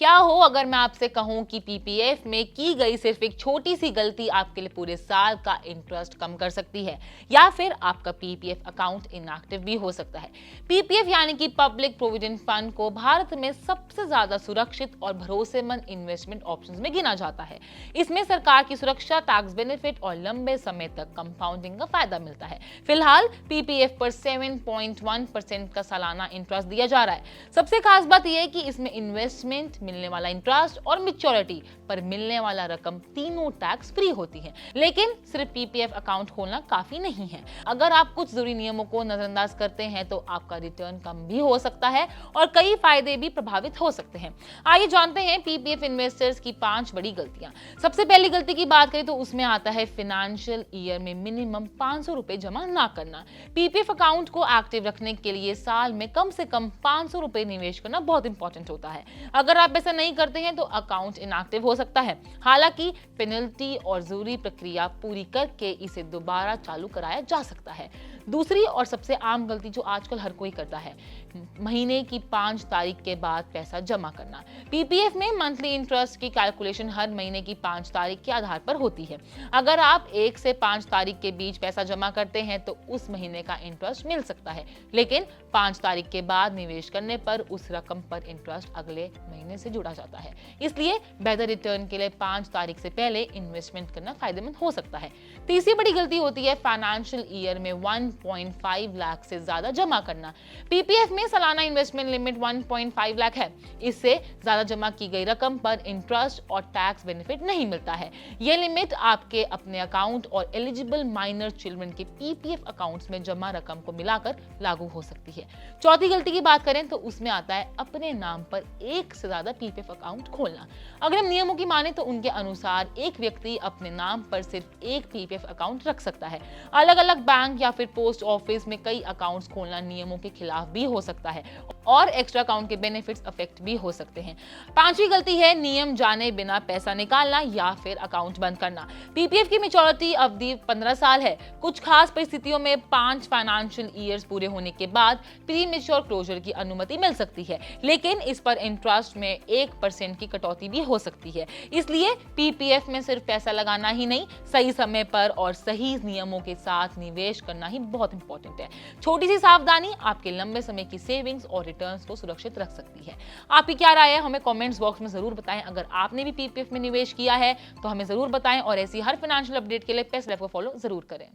क्या हो अगर मैं आपसे कहूं कि पीपीएफ में की गई सिर्फ एक छोटी सी गलती आपके लिए पूरे साल का इंटरेस्ट कम कर सकती है, या फिर आपका पीपीएफ अकाउंट इनएक्टिव भी हो सकता है। पीपीएफ यानी कि पब्लिक प्रोविडेंट फंड को भारत में सबसे ज्यादा सुरक्षित और भरोसेमंद इन्वेस्टमेंट ऑप्शंस में गिना जाता है। इसमें सरकार की सुरक्षा, टैक्स बेनिफिट और लंबे समय तक कंपाउंडिंग का फायदा मिलता है। फिलहाल पीपीएफ पर 7.1% का सालाना इंटरेस्ट दिया जा रहा है। सबसे खास बात यह है कि इसमें इन्वेस्टमेंट, मिलने वाला इंटरेस्ट और मैच्योरिटी पर मिलने वाला रकम तीनों टैक्स फ्री होती है। लेकिन सिर्फ पीपीएफ अकाउंट खोलना काफी नहीं है। अगर आप कुछ जरूरी नियमों को नजरअंदाज करते हैं तो आपका रिटर्न कम भी हो सकता है और कई फायदे भी प्रभावित हो सकते हैं। आइए जानते हैं पीपीएफ इन्वेस्टर्स की 5 बड़ी गलतियां। सबसे पहली गलती की बात करें तो उसमें आता है फाइनेंशियल ईयर में मिनिमम 500 रुपए जमा ना करना। पीपीएफ अकाउंट को एक्टिव रखने के लिए साल में कम से कम 500 रुपए निवेश करना बहुत इंपॉर्टेंट होता है। अगर आप ऐसा नहीं करते हैं तो अकाउंट इनएक्टिव हो सकता है। हालांकि पेनल्टी और जरूरी प्रक्रिया पूरी करके इसे दोबारा चालू कराया जा सकता है। दूसरी और सबसे आम गलती जो आजकल हर कोई करता है, महीने की 5 तारीख के बाद पैसा जमा करना। पीपीएफ में मंथली इंटरेस्ट की कैलकुलेशन हर महीने की 5 तारीख के आधार पर होती है। अगर आप 1 से 5 तारीख के बीच पैसा जमा करते हैं तो उस महीने का इंटरेस्ट मिल सकता है, लेकिन 5 तारीख के बाद निवेश करने पर उस रकम पर इंटरेस्ट अगले महीने से जुड़ा जाता है। इसलिए बेहतर रिटर्न के लिए 5 तारीख से पहले इन्वेस्टमेंट करना फायदेमंद हो सकता है। तीसरी बड़ी गलती होती है फाइनेंशियल ईयर में 1.5 लाख से ज्यादा जमा करना। पीपीएफ में सालाना इन्वेस्टमेंट लिमिट 1.5 लाख है। इससे ज्यादा जमा की गई रकम पर इंटरेस्ट और टैक्स बेनिफिट नहीं मिलता है। यह लिमिट आपके अपने अकाउंट और एलिजिबल माइनर चिल्ड्रन के पीपीएफ अकाउंट्स में जमा रकम को मिलाकर लागू हो सकती है। चौथी गलती की बात करें तो उसमें आता है अपने नाम पर एक से ज्यादा पीपीएफ अकाउंट खोलना। अगर हम नियमों की माने तो उनके अनुसार एक व्यक्ति अपने नाम पर सिर्फ एक पीपीएफ अकाउंट रख सकता है। अलग अलग बैंक या फिर पोस्ट ऑफिस में कई अकाउंट्स खोलना नियमों के खिलाफ भी हो सकता है और एक्स्ट्रा अकाउंट के बेनिफिट्स अफेक्ट भी हो सकते हैं। पांचवी गलती है नियम जाने बिना पैसा निकालना या फिर अकाउंट बंद करना। पीपीएफ की मैच्योरिटी अवधि 15 साल है। कुछ खास परिस्थितियों में 5 फाइनेंशियल ईयर्स पूरे होने के बाद प्री मैच्योर क्लोजर की अनुमति मिल सकती है, लेकिन इस पर इंटरेस्ट में 1% की कटौती भी हो सकती है। इसलिए पीपीएफ में सिर्फ पैसा लगाना ही नहीं, सही समय पर और सही नियमों के साथ निवेश करना ही बहुत इंपॉर्टेंट है। छोटी सी सावधानी आपके लंबे समय की सेविंग्स और रिटर्न्स को सुरक्षित रख सकती है। आपकी क्या राय है हमें कमेंट्स बॉक्स में जरूर बताएं। अगर आपने भी पीपीएफ में निवेश किया है तो हमें जरूर बताएं और ऐसी हर फाइनेंशियल अपडेट के लिए पेस्ट लाइफ को फॉलो जरूर करें।